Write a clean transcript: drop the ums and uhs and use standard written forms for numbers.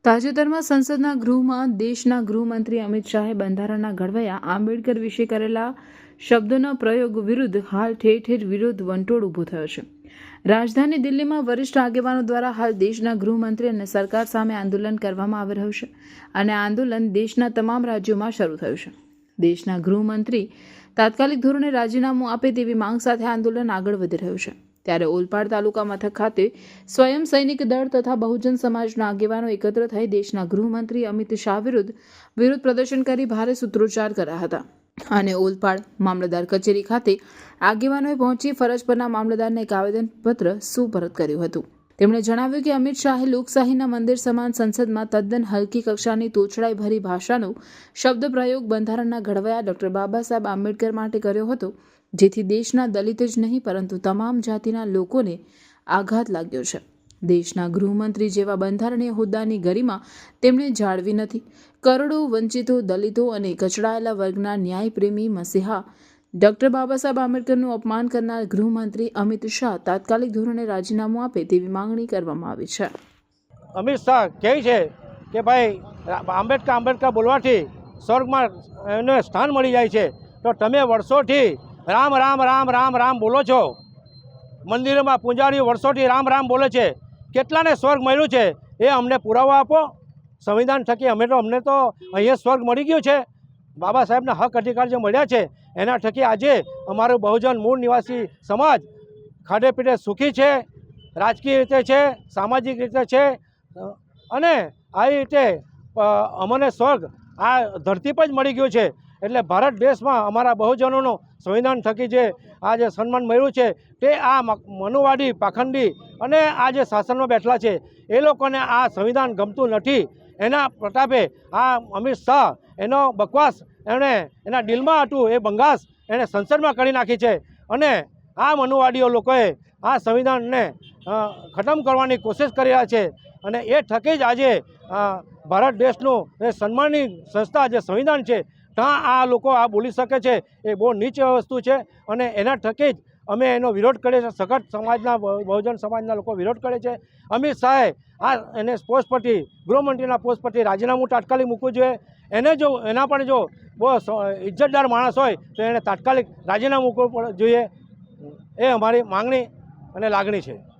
તાજેતરમાં સંસદના ગૃહમાં દેશના ગૃહમંત્રી અમિત શાહે બંધારણના ઘડવૈયા આંબેડકર વિશે કરેલા શબ્દોના પ્રયોગ વિરુદ્ધ હાલ ઠેર ઠેર વિરોધ વંટોળ ઊભો થયો છે। રાજધાની દિલ્હીમાં વરિષ્ઠ આગેવાનો દ્વારા હાલ દેશના ગૃહમંત્રી અને સરકાર સામે આંદોલન કરવામાં આવી રહ્યું છે અને આ આંદોલન દેશના તમામ રાજ્યોમાં શરૂ થયું છે। દેશના ગૃહમંત્રી તાત્કાલિક ધોરણે રાજીનામું આપે તેવી માંગ સાથે આંદોલન આગળ વધી રહ્યું છે। ત્યારે ઓલપાડ તાલુકા મથક ખાતે સ્વયં સૈનિક દળ તથા બહુજન સમાજના આગેવાનો એકત્ર થઈ દેશના ગૃહમંત્રી અમિત શાહ વિરુદ્ધ વિરોધ પ્રદર્શન કરી ભારે સૂત્રોચ્ચાર કર્યા હતા અને ઓલપાડ મામલતદાર કચેરી ખાતે આગેવાનોએ પહોંચી ફરજ પરના મામલતદારને એક આવેદનપત્ર સુપરત કર્યું હતું। તેમણે જણાવ્યું કે અમિત શાહે લોકશાહીના મંદિર સમાન સંસદમાં તદ્દન હલકી કક્ષાની તોછડાઈ ભરી ભાષાનો શબ્દ પ્રયોગ બંધારણના ઘડવૈયા ડોક્ટર બાબા સાહેબ આંબેડકર માટે કર્યો હતો, જેથી દેશના દલિત જ નહીં પરંતુ તમામ જાતિના લોકોને આઘાત લાગ્યો છે। દેશના ગૃહમંત્રી જેવા બંધારણીય હોદ્દાની ગરિમા તેમણે જાળવી નથી। કરોડો વંચિતો, દલિતો અને કચડાયેલા વર્ગના ન્યાયપ્રેમી મસીહા ડોક્ટર બાબા સાહેબ આંબેડકરનું અપમાન કરનાર ગૃહમંત્રી અમિત શાહ તાત્કાલિક ધોરણે રાજીનામું આપે તેવી માંગણી કરવામાં આવી છે। અમિત શાહ કહે છે કે ભાઈ આંબેડકર બોલવાથી સ્વર્ગમાં એને સ્થાન મળી જાય છે, તો તમે વર્ષોથી રામ રામ રામ રામ રામ બોલો છો। મંદિરોમાં પૂજારીઓ વર્ષોથી રામ રામ બોલે છે, કેટલાને સ્વર્ગ મળ્યું છે એ અમને પુરાવો આપો। સંવિધાન થકી અમને તો અહીંયા સ્વર્ગ મળી ગયું છે। બાબા સાહેબના હક અધિકાર જે મળ્યા છે એના થકી આજે અમારું બહુજન મૂળ નિવાસી સમાજ ખાડે પીઠે સુખી છે, રાજકીય રીતે છે, સામાજિક રીતે છે અને આવી રીતે અમને સ્વર્ગ આ ધરતી પર જ મળી ગયું છે। એટલે ભારત દેશમાં અમારા બહુજનોનો સંવિધાન થકી જે આ જે સન્માન મળ્યું છે તે આ મનુવાદી પાખંડી અને આ જે શાસનમાં બેઠેલા છે એ લોકોને આ સંવિધાન ગમતું નથી। એના પ્રતાપે આ અમિત શાહ એનો બકવાસ એણે એના દિલમાં હતું એ બંગાસ એણે સંસદમાં કરી નાખી છે અને આ મનુવાદીઓ લોકોએ આ સંવિધાનને ખતમ કરવાની કોશિશ કરી રહ્યા છે અને એ થકી જ આજે ભારત દેશનું એ સન્માનની સંસ્થા જે સંવિધાન છે ત્યાં આ લોકો આ બોલી શકે છે એ બહુ નીચ વસ્તુ છે અને એના થકી જ અમે એનો વિરોધ કરીએ છીએ। સખત સમાજના બહુજન સમાજના લોકો વિરોધ કરે છે। અમિત શાહે આ એને પોસ્ટ પરથી ગૃહમંત્રીના પોસ્ટ પરથી રાજીનામું તાત્કાલિક મૂકવું જોઈએ। એના પણ જો બહુ ઇજ્જતદાર માણસ હોય તો એને તાત્કાલિક રાજીનામું મૂકવું જોઈએ, એ અમારી માંગણી અને લાગણી છે।